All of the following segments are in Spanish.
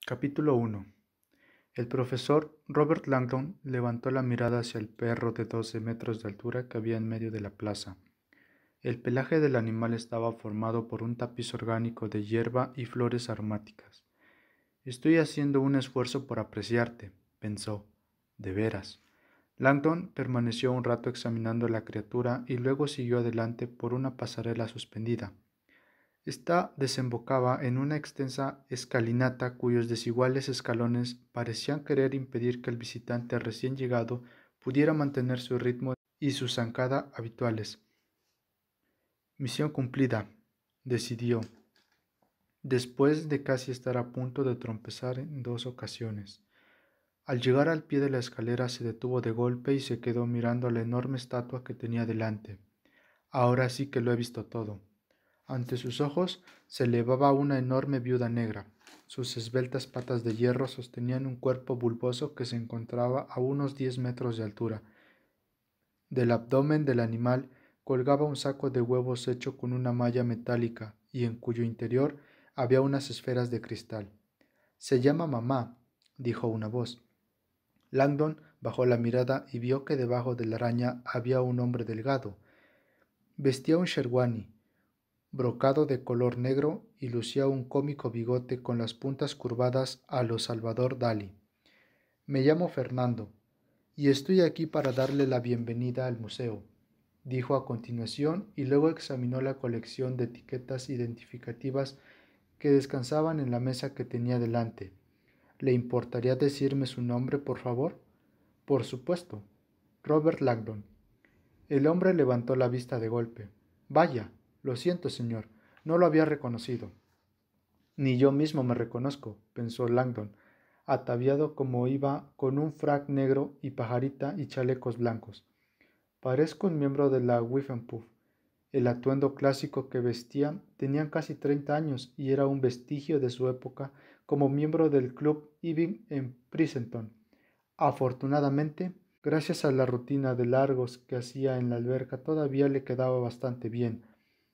Capítulo 1. El profesor Robert Langdon levantó la mirada hacia el perro de 12 metros de altura que había en medio de la plaza. El pelaje del animal estaba formado por un tapiz orgánico de hierba y flores aromáticas. Estoy haciendo un esfuerzo por apreciarte, pensó. De veras. Langdon permaneció un rato examinando la criatura y luego siguió adelante por una pasarela suspendida. Esta desembocaba en una extensa escalinata cuyos desiguales escalones parecían querer impedir que el visitante recién llegado pudiera mantener su ritmo y su zancada habituales. Misión cumplida, decidió, después de casi estar a punto de tropezar en 2 ocasiones. Al llegar al pie de la escalera se detuvo de golpe y se quedó mirando la enorme estatua que tenía delante. Ahora sí que lo he visto todo. Ante sus ojos se elevaba una enorme viuda negra. Sus esbeltas patas de hierro sostenían un cuerpo bulboso que se encontraba a unos 10 metros de altura. Del abdomen del animal colgaba un saco de huevos hecho con una malla metálica y en cuyo interior había unas esferas de cristal. «Se llama mamá», dijo una voz. Langdon bajó la mirada y vio que debajo de la araña había un hombre delgado. Vestía un sherwani brocado de color negro y lucía un cómico bigote con las puntas curvadas a lo Salvador Dalí. «Me llamo Fernando, y estoy aquí para darle la bienvenida al museo», dijo a continuación, y luego examinó la colección de etiquetas identificativas que descansaban en la mesa que tenía delante. «¿Le importaría decirme su nombre, por favor?» «Por supuesto. Robert Langdon». El hombre levantó la vista de golpe. «Vaya, lo siento, señor, no lo había reconocido». «Ni yo mismo me reconozco», pensó Langdon, ataviado como iba con un frac negro y pajarita y chalecos blancos. «Parezco un miembro de la Wiffenpuff». El atuendo clásico que vestía tenía casi 30 años y era un vestigio de su época como miembro del Club Ibis en Princeton. Afortunadamente, gracias a la rutina de largos que hacía en la alberca, todavía le quedaba bastante bien.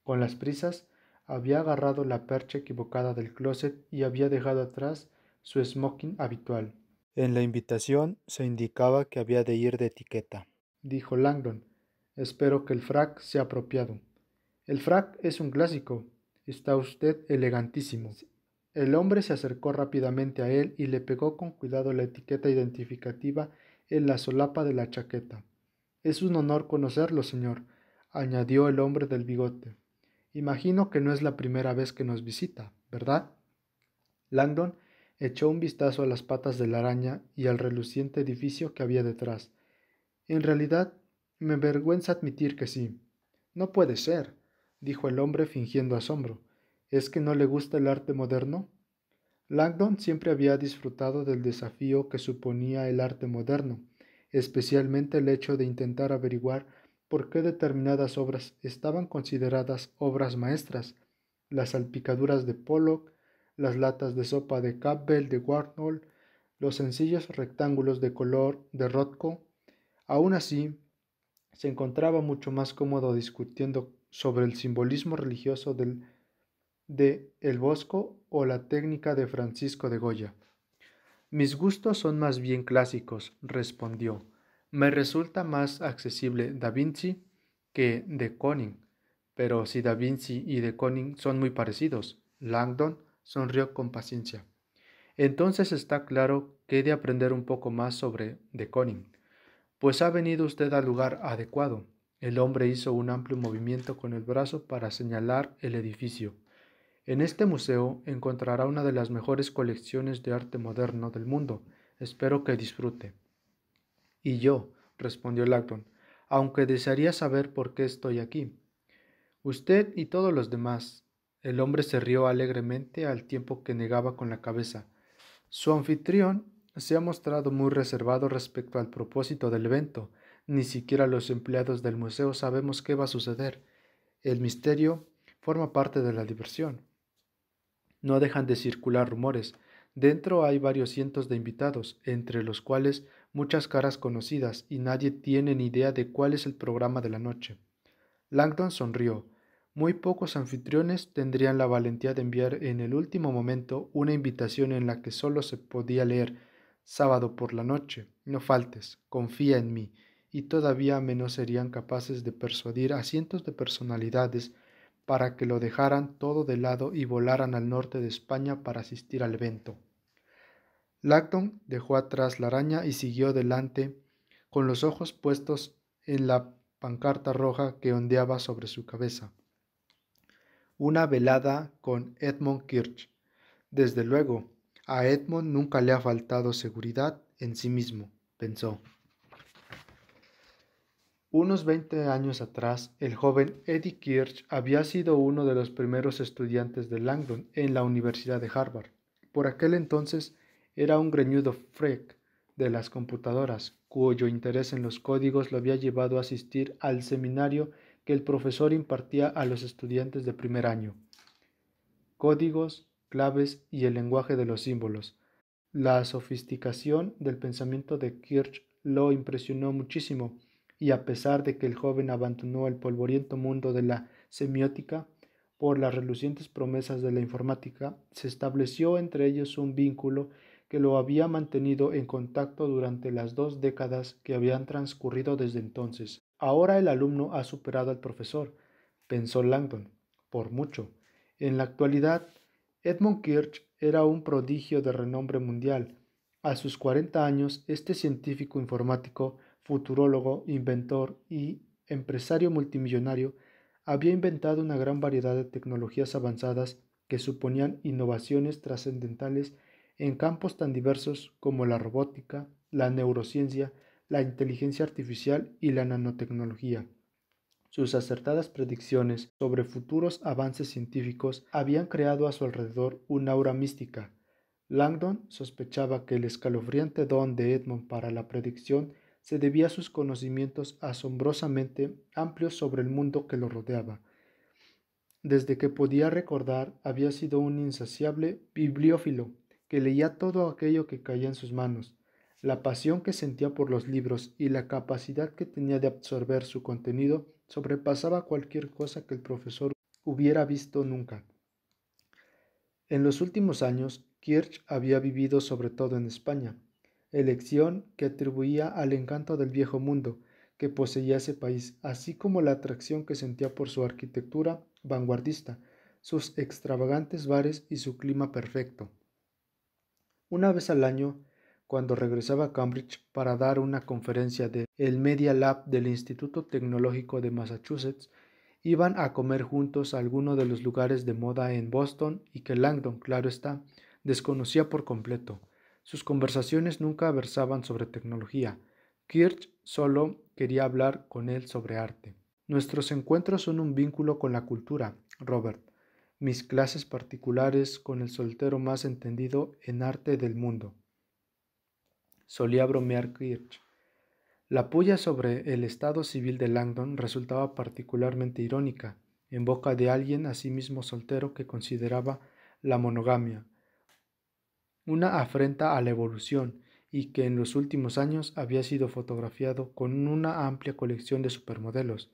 Con las prisas, había agarrado la percha equivocada del closet y había dejado atrás su smoking habitual. En la invitación se indicaba que había de ir de etiqueta. Dijo Langdon: «Espero que el frac sea apropiado». «El frac es un clásico. Está usted elegantísimo». El hombre se acercó rápidamente a él y le pegó con cuidado la etiqueta identificativa en la solapa de la chaqueta. «Es un honor conocerlo, señor», añadió el hombre del bigote. «Imagino que no es la primera vez que nos visita, ¿verdad?» Langdon echó un vistazo a las patas de la araña y al reluciente edificio que había detrás. «En realidad, me avergüenza admitir que sí». «No puede ser», dijo el hombre fingiendo asombro. «¿Es que no le gusta el arte moderno?» Langdon siempre había disfrutado del desafío que suponía el arte moderno, especialmente el hecho de intentar averiguar por qué determinadas obras estaban consideradas obras maestras. Las salpicaduras de Pollock, las latas de sopa de Campbell de Warhol, los sencillos rectángulos de color de Rothko. Aún así, se encontraba mucho más cómodo discutiendo sobre el simbolismo religioso de El Bosco o la técnica de Francisco de Goya. «Mis gustos son más bien clásicos», respondió. «Me resulta más accesible Da Vinci que de Kooning». «Pero si Da Vinci y de Kooning son muy parecidos». Langdon sonrió con paciencia. «Entonces está claro que he de aprender un poco más sobre de Kooning». «Pues ha venido usted al lugar adecuado». El hombre hizo un amplio movimiento con el brazo para señalar el edificio. «En este museo encontrará una de las mejores colecciones de arte moderno del mundo. Espero que disfrute». «Y yo», respondió Langdon, «aunque desearía saber por qué estoy aquí». «Usted y todos los demás». El hombre se rió alegremente al tiempo que negaba con la cabeza. «Su anfitrión se ha mostrado muy reservado respecto al propósito del evento. Ni siquiera los empleados del museo sabemos qué va a suceder. El misterio forma parte de la diversión». «No dejan de circular rumores. Dentro hay varios cientos de invitados, entre los cuales muchas caras conocidas, y nadie tiene ni idea de cuál es el programa de la noche». Langdon sonrió. Muy pocos anfitriones tendrían la valentía de enviar en el último momento una invitación en la que solo se podía leer: sábado por la noche, no faltes, confía en mí, y todavía menos serían capaces de persuadir a cientos de personalidades para que lo dejaran todo de lado y volaran al norte de España para asistir al evento. Langdon dejó atrás la araña y siguió delante, con los ojos puestos en la pancarta roja que ondeaba sobre su cabeza. Una velada con Edmund Kirch. Desde luego, a Edmund nunca le ha faltado seguridad en sí mismo, pensó. Unos 20 años atrás, el joven Eddie Kirch había sido uno de los primeros estudiantes de Langdon en la Universidad de Harvard. Por aquel entonces era un greñudo freak de las computadoras, cuyo interés en los códigos lo había llevado a asistir al seminario que el profesor impartía a los estudiantes de primer año. Códigos, claves y el lenguaje de los símbolos. La sofisticación del pensamiento de Kirch lo impresionó muchísimo, y a pesar de que el joven abandonó el polvoriento mundo de la semiótica por las relucientes promesas de la informática, se estableció entre ellos un vínculo que lo había mantenido en contacto durante las 2 décadas que habían transcurrido desde entonces. Ahora el alumno ha superado al profesor, pensó Langdon, por mucho. En la actualidad, Edmund Kirch era un prodigio de renombre mundial. A sus 40 años, este científico informático, futurólogo, inventor y empresario multimillonario había inventado una gran variedad de tecnologías avanzadas que suponían innovaciones trascendentales en campos tan diversos como la robótica, la neurociencia, la inteligencia artificial y la nanotecnología. Sus acertadas predicciones sobre futuros avances científicos habían creado a su alrededor un aura mística. Langdon sospechaba que el escalofriante don de Edmund para la predicción se debía a sus conocimientos asombrosamente amplios sobre el mundo que lo rodeaba. Desde que podía recordar, había sido un insaciable bibliófilo que leía todo aquello que caía en sus manos. La pasión que sentía por los libros y la capacidad que tenía de absorber su contenido sobrepasaba cualquier cosa que el profesor hubiera visto nunca. En los últimos años, Kirch había vivido sobre todo en España, elección que atribuía al encanto del viejo mundo que poseía ese país, así como la atracción que sentía por su arquitectura vanguardista, sus extravagantes bares y su clima perfecto. Una vez al año, cuando regresaba a Cambridge para dar una conferencia del Media Lab del Instituto Tecnológico de Massachusetts, iban a comer juntos a alguno de los lugares de moda en Boston y que Langdon, claro está, desconocía por completo. Sus conversaciones nunca versaban sobre tecnología. Kirch solo quería hablar con él sobre arte. Nuestros encuentros son un vínculo con la cultura, Robert. Mis clases particulares con el soltero más entendido en arte del mundo. Solía bromear Kirch. La puya sobre el estado civil de Langdon resultaba particularmente irónica, en boca de alguien asimismo soltero que consideraba la monogamia una afrenta a la evolución y que en los últimos años había sido fotografiado con una amplia colección de supermodelos,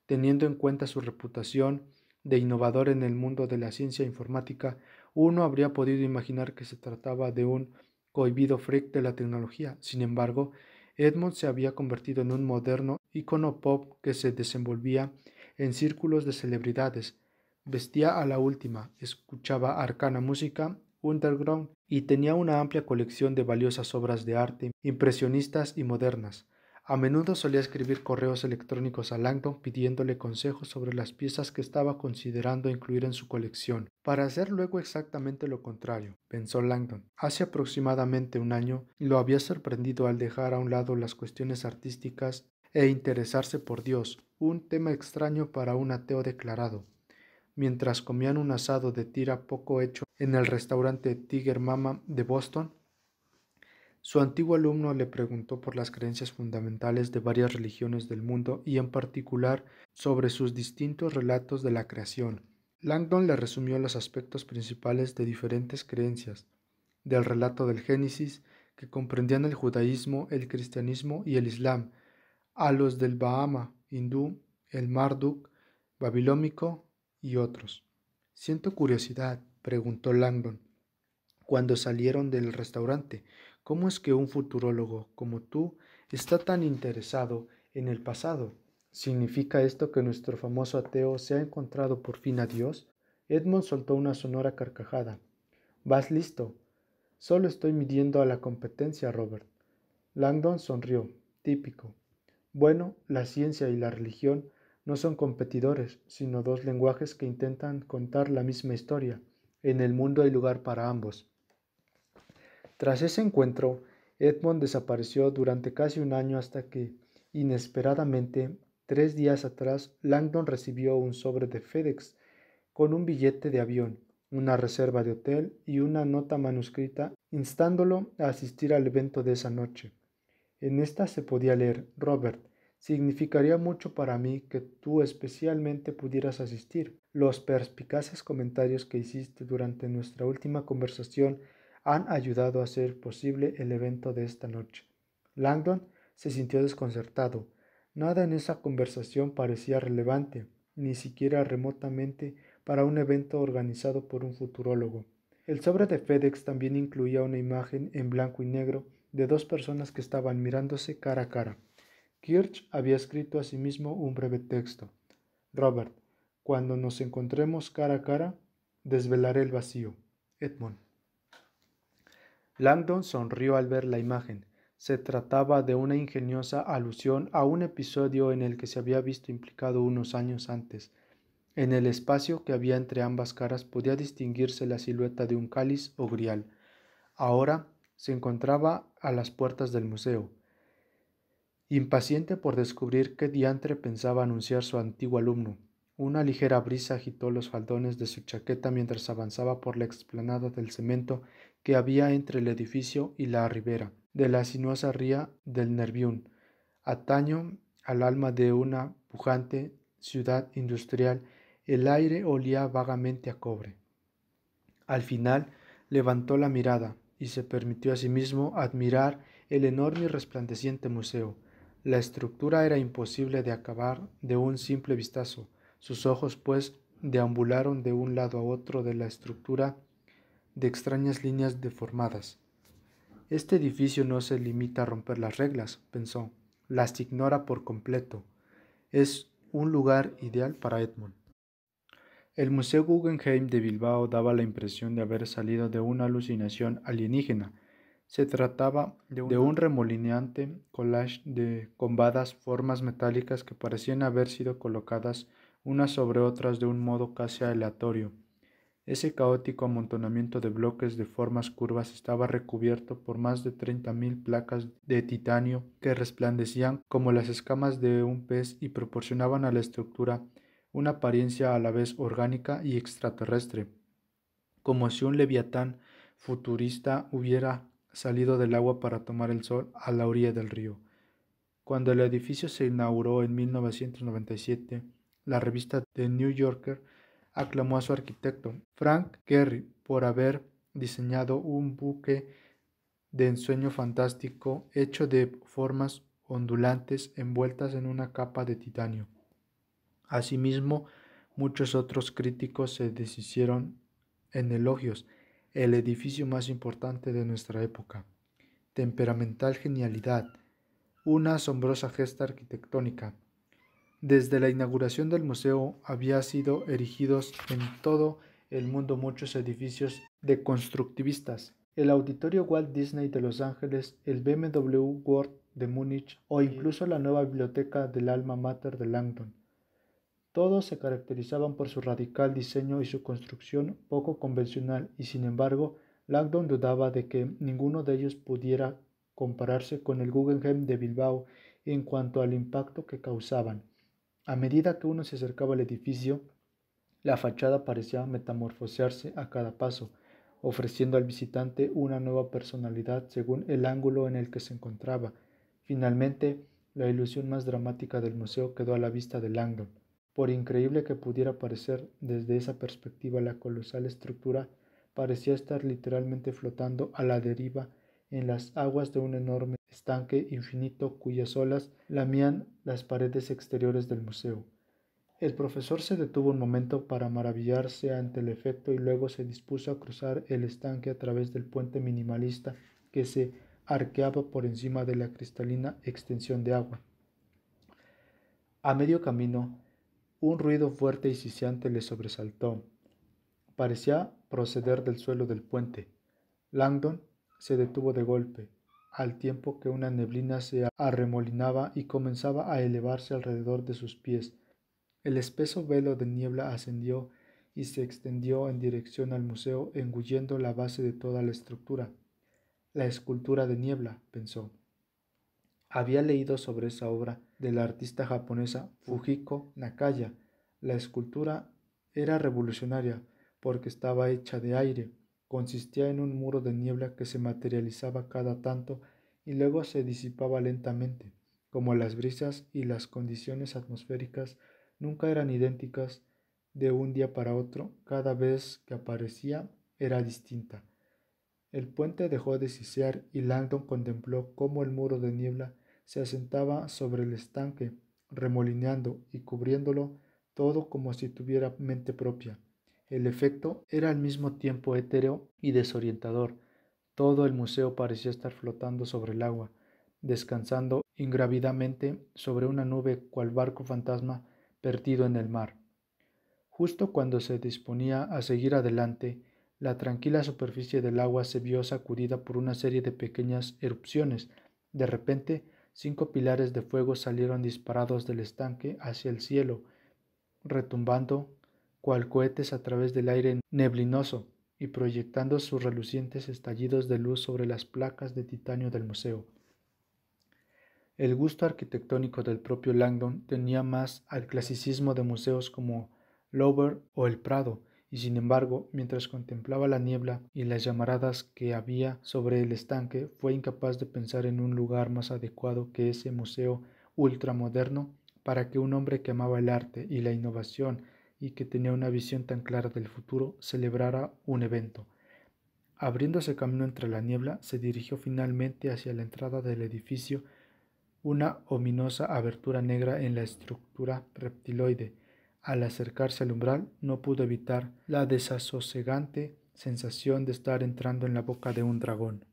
teniendo en cuenta su reputación de innovador en el mundo de la ciencia informática. Uno habría podido imaginar que se trataba de un cohibido freak de la tecnología. Sin embargo, Edmund se había convertido en un moderno ícono pop que se desenvolvía en círculos de celebridades, vestía a la última, escuchaba arcana música underground y tenía una amplia colección de valiosas obras de arte impresionistas y modernas. A menudo solía escribir correos electrónicos a Langdon pidiéndole consejos sobre las piezas que estaba considerando incluir en su colección, para hacer luego exactamente lo contrario, pensó Langdon. Hace aproximadamente un año lo había sorprendido al dejar a un lado las cuestiones artísticas e interesarse por Dios, un tema extraño para un ateo declarado. Mientras comían un asado de tira poco hecho en el restaurante Tiger Mama de Boston, su antiguo alumno le preguntó por las creencias fundamentales de varias religiones del mundo y en particular sobre sus distintos relatos de la creación. Langdon le resumió los aspectos principales de diferentes creencias del relato del Génesis, que comprendían el judaísmo, el cristianismo y el islam, a los del Bahama hindú, el Marduk babilónico y otros. «Siento curiosidad», preguntó Langdon, cuando salieron del restaurante. «¿Cómo es que un futurólogo como tú está tan interesado en el pasado? ¿Significa esto que nuestro famoso ateo se ha encontrado por fin a Dios?» Edmund soltó una sonora carcajada. «Vas listo. Solo estoy midiendo a la competencia, Robert». Langdon sonrió. Típico. Bueno, la ciencia y la religión no son competidores, sino dos lenguajes que intentan contar la misma historia. En el mundo hay lugar para ambos. Tras ese encuentro, Edmund desapareció durante casi un año hasta que, inesperadamente, 3 días atrás, Langdon recibió un sobre de FedEx con un billete de avión, una reserva de hotel y una nota manuscrita instándolo a asistir al evento de esa noche. En esta se podía leer: «Robert, significaría mucho para mí que tú especialmente pudieras asistir. Los perspicaces comentarios que hiciste durante nuestra última conversación han ayudado a hacer posible el evento de esta noche». Langdon se sintió desconcertado. Nada en esa conversación parecía relevante, ni siquiera remotamente, para un evento organizado por un futurólogo. El sobre de FedEx también incluía una imagen en blanco y negro de dos personas que estaban mirándose cara a cara. Kirch había escrito asimismo un breve texto: «Robert, cuando nos encontremos cara a cara, desvelaré el vacío. Edmund». Langdon sonrió al ver la imagen. Se trataba de una ingeniosa alusión a un episodio en el que se había visto implicado unos años antes. En el espacio que había entre ambas caras podía distinguirse la silueta de un cáliz o grial. Ahora se encontraba a las puertas del museo, impaciente por descubrir qué diantre pensaba anunciar su antiguo alumno. Una ligera brisa agitó los faldones de su chaqueta mientras avanzaba por la explanada del cemento que había entre el edificio y la ribera de la sinuosa ría del Nervión, ataño al alma de una pujante ciudad industrial. El aire olía vagamente a cobre. Al final levantó la mirada y se permitió a sí mismo admirar el enorme y resplandeciente museo. La estructura era imposible de acabar de un simple vistazo. Sus ojos, pues, deambularon de un lado a otro de la estructura de extrañas líneas deformadas. «Este edificio no se limita a romper las reglas», pensó, «las ignora por completo. Es un lugar ideal para Edmund». El Museo Guggenheim de Bilbao daba la impresión de haber salido de una alucinación alienígena. Se trataba de un remolineante collage de combadas formas metálicas que parecían haber sido colocadas unas sobre otras de un modo casi aleatorio. Ese caótico amontonamiento de bloques de formas curvas estaba recubierto por más de 30.000 placas de titanio que resplandecían como las escamas de un pez y proporcionaban a la estructura una apariencia a la vez orgánica y extraterrestre, como si un leviatán futurista hubiera salido del agua para tomar el sol a la orilla del río. Cuando el edificio se inauguró en 1997, la revista The New Yorker aclamó a su arquitecto, Frank Gehry, por haber diseñado un buque de ensueño fantástico hecho de formas ondulantes envueltas en una capa de titanio. Asimismo, muchos otros críticos se deshicieron en elogios. El edificio más importante de nuestra época. Temperamental genialidad. Una asombrosa gesta arquitectónica. Desde la inauguración del museo había sido erigidos en todo el mundo muchos edificios de constructivistas. El Auditorio Walt Disney de Los Ángeles, el BMW World de Múnich o incluso la nueva biblioteca del alma mater de Langdon. Todos se caracterizaban por su radical diseño y su construcción poco convencional, y sin embargo, Langdon dudaba de que ninguno de ellos pudiera compararse con el Guggenheim de Bilbao en cuanto al impacto que causaban. A medida que uno se acercaba al edificio, la fachada parecía metamorfosearse a cada paso, ofreciendo al visitante una nueva personalidad según el ángulo en el que se encontraba. Finalmente, la ilusión más dramática del museo quedó a la vista de Langdon. Por increíble que pudiera parecer desde esa perspectiva, la colosal estructura parecía estar literalmente flotando a la deriva en las aguas de un enorme estanque infinito cuyas olas lamían las paredes exteriores del museo. El profesor se detuvo un momento para maravillarse ante el efecto y luego se dispuso a cruzar el estanque a través del puente minimalista que se arqueaba por encima de la cristalina extensión de agua. A medio camino, un ruido fuerte y siseante le sobresaltó. Parecía proceder del suelo del puente. Langdon se detuvo de golpe, al tiempo que una neblina se arremolinaba y comenzaba a elevarse alrededor de sus pies. El espeso velo de niebla ascendió y se extendió en dirección al museo, engullendo la base de toda la estructura. La escultura de niebla, pensó. Había leído sobre esa obra de la artista japonesa Fujiko Nakaya. La escultura era revolucionaria porque estaba hecha de aire. Consistía en un muro de niebla que se materializaba cada tanto y luego se disipaba lentamente. Como las brisas y las condiciones atmosféricas nunca eran idénticas de un día para otro, cada vez que aparecía era distinta. El puente dejó de sisear y Langdon contempló cómo el muro de niebla se asentaba sobre el estanque, remolineando y cubriéndolo todo como si tuviera mente propia. El efecto era al mismo tiempo etéreo y desorientador. Todo el museo parecía estar flotando sobre el agua, descansando ingrávidamente sobre una nube cual barco fantasma perdido en el mar. Justo cuando se disponía a seguir adelante, la tranquila superficie del agua se vio sacudida por una serie de pequeñas erupciones. De repente, 5 pilares de fuego salieron disparados del estanque hacia el cielo, retumbando cual cohetes a través del aire neblinoso y proyectando sus relucientes estallidos de luz sobre las placas de titanio del museo. El gusto arquitectónico del propio Langdon tenía más al clasicismo de museos como Louvre o el Prado, y sin embargo, mientras contemplaba la niebla y las llamaradas que había sobre el estanque, fue incapaz de pensar en un lugar más adecuado que ese museo ultramoderno para que un hombre que amaba el arte y la innovación y que tenía una visión tan clara del futuro celebrara un evento. Abriéndose camino entre la niebla, se dirigió finalmente hacia la entrada del edificio, una ominosa abertura negra en la estructura reptiloide. Al acercarse al umbral, no pudo evitar la desasosegante sensación de estar entrando en la boca de un dragón.